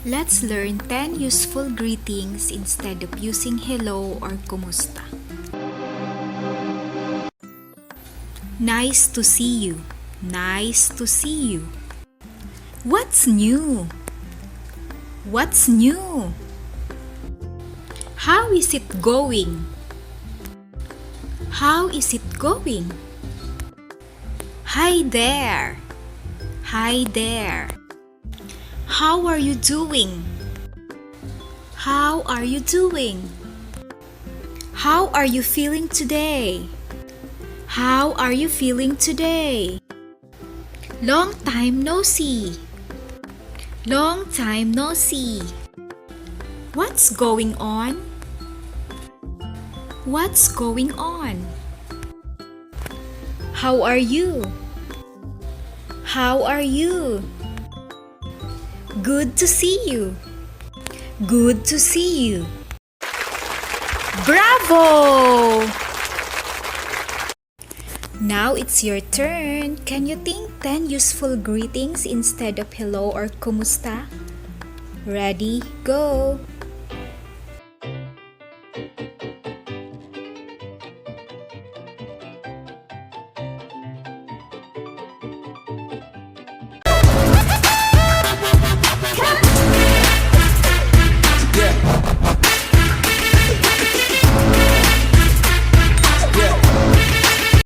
Let's learn 10 useful greetings instead of using hello or kumusta. Nice to see you. Nice to see you. What's new? What's new? How is it going? How is it going? Hi there. Hi there. How are you doing? How are you doing? How are you feeling today? How are you feeling today? Long time no see. Long time no see. What's going on? What's going on? How are you? How are you? Good to see you. Good to see you. Bravo! Now it's your turn. Can you think 10 useful greetings instead of hello or kumusta? Ready? Go!